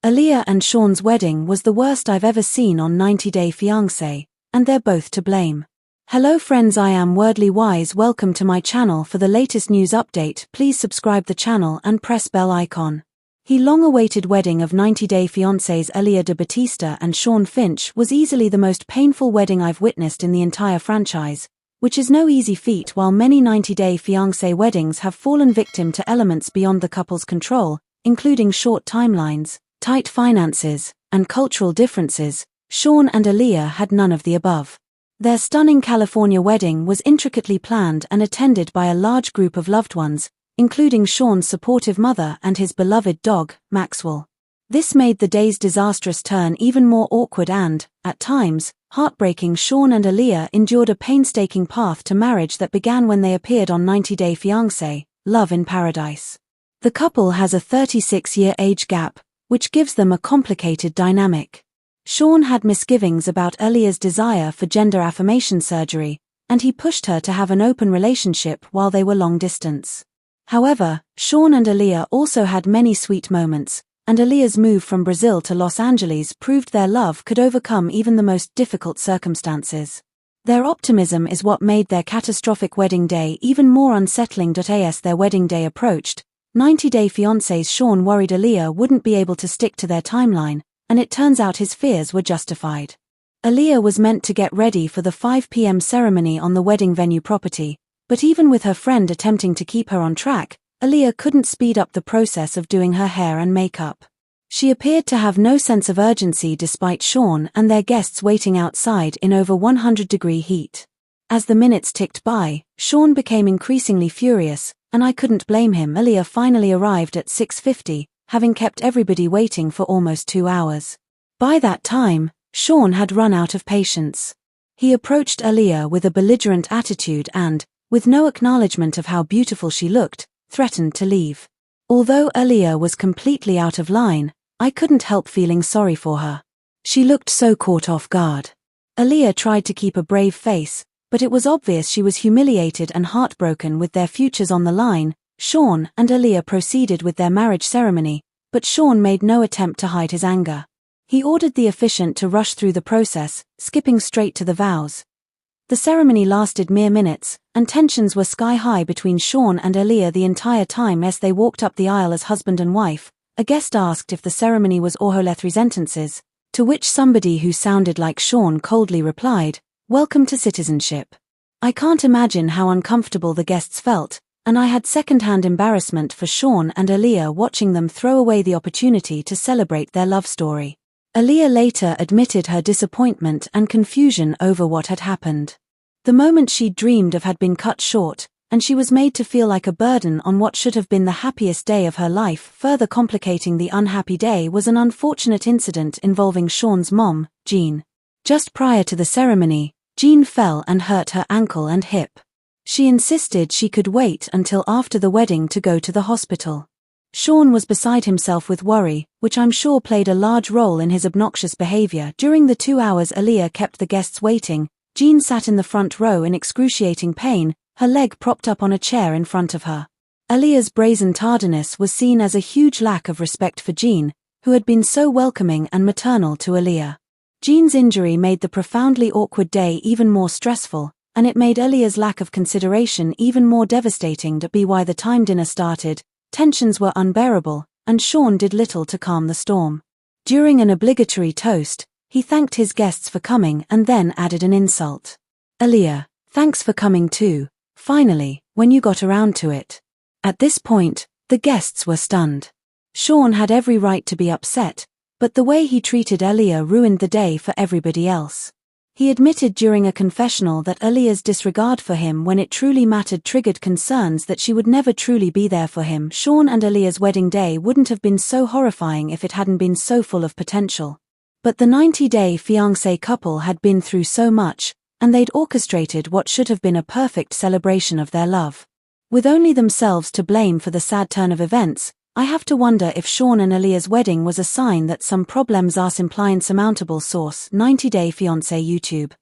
Alliya and Shawn's wedding was the worst I've ever seen on 90 Day Fiancé, and they're both to blame. Hello friends, I am Wordly Wise. Welcome to my channel. For the latest news update, please subscribe the channel and press bell icon. The long-awaited wedding of 90 Day Fiancé's Alliya de Batista and Shawn Finch was easily the most painful wedding I've witnessed in the entire franchise, which is no easy feat. While many 90 Day Fiancé weddings have fallen victim to elements beyond the couple's control, including short timelines, tight finances, and cultural differences, Shawn and Alliya had none of the above. Their stunning California wedding was intricately planned and attended by a large group of loved ones, including Shawn's supportive mother and his beloved dog, Maxwell. This made the day's disastrous turn even more awkward and, at times, heartbreaking. Shawn and Alliya endured a painstaking path to marriage that began when they appeared on 90 Day Fiancé, Love in Paradise. The couple has a 36-year age gap, which gives them a complicated dynamic. Shawn had misgivings about Alliya's desire for gender affirmation surgery, and he pushed her to have an open relationship while they were long distance. However, Shawn and Alliya also had many sweet moments, and Alliya's move from Brazil to Los Angeles proved their love could overcome even the most difficult circumstances. Their optimism is what made their catastrophic wedding day even more unsettling. As their wedding day approached, 90 Day Fiancé's Shawn worried Alliya wouldn't be able to stick to their timeline, and it turns out his fears were justified. Alliya was meant to get ready for the 5 p.m. ceremony on the wedding venue property, but even with her friend attempting to keep her on track, Alliya couldn't speed up the process of doing her hair and makeup. She appeared to have no sense of urgency despite Shawn and their guests waiting outside in over 100-degree heat. As the minutes ticked by, Shawn became increasingly furious, and I couldn't blame him. Alliya finally arrived at 6:50, having kept everybody waiting for almost 2 hours. By that time, Shawn had run out of patience. He approached Alliya with a belligerent attitude and, with no acknowledgement of how beautiful she looked, threatened to leave. Although Alliya was completely out of line, I couldn't help feeling sorry for her. She looked so caught off guard. Alliya tried to keep a brave face, but it was obvious she was humiliated and heartbroken. With their futures on the line, Shawn and Alliya proceeded with their marriage ceremony, but Shawn made no attempt to hide his anger. He ordered the officiant to rush through the process, skipping straight to the vows. The ceremony lasted mere minutes, and tensions were sky-high between Shawn and Alliya the entire time. As they walked up the aisle as husband and wife, a guest asked if the ceremony was Orholethree sentences, to which somebody who sounded like Shawn coldly replied, "Welcome to citizenship." I can't imagine how uncomfortable the guests felt, and I had second-hand embarrassment for Shawn and Alliya watching them throw away the opportunity to celebrate their love story. Alliya later admitted her disappointment and confusion over what had happened. The moment she'd dreamed of had been cut short, and she was made to feel like a burden on what should have been the happiest day of her life. Further complicating the unhappy day was an unfortunate incident involving Shawn's mom, Jean. Just prior to the ceremony, Jean fell and hurt her ankle and hip. She insisted she could wait until after the wedding to go to the hospital. Shawn was beside himself with worry, which I'm sure played a large role in his obnoxious behavior. During the 2 hours Alliya kept the guests waiting, Jean sat in the front row in excruciating pain, her leg propped up on a chair in front of her. Alliya's brazen tardiness was seen as a huge lack of respect for Jean, who had been so welcoming and maternal to Alliya. Jean's injury made the profoundly awkward day even more stressful, and it made Alliya's lack of consideration even more devastating. By the time dinner started, tensions were unbearable, and Shawn did little to calm the storm. During an obligatory toast, he thanked his guests for coming and then added an insult. "Alliya, thanks for coming too, finally, when you got around to it." At this point, the guests were stunned. Shawn had every right to be upset, but the way he treated Alliya ruined the day for everybody else. He admitted during a confessional that Alliya's disregard for him when it truly mattered triggered concerns that she would never truly be there for him. Shawn and Alliya's wedding day wouldn't have been so horrifying if it hadn't been so full of potential. But the 90 Day Fiancé couple had been through so much, and they'd orchestrated what should have been a perfect celebration of their love. With only themselves to blame for the sad turn of events, I have to wonder if Shawn and Alliya's wedding was a sign that some problems are simply insurmountable. Source: 90 Day Fiancé YouTube.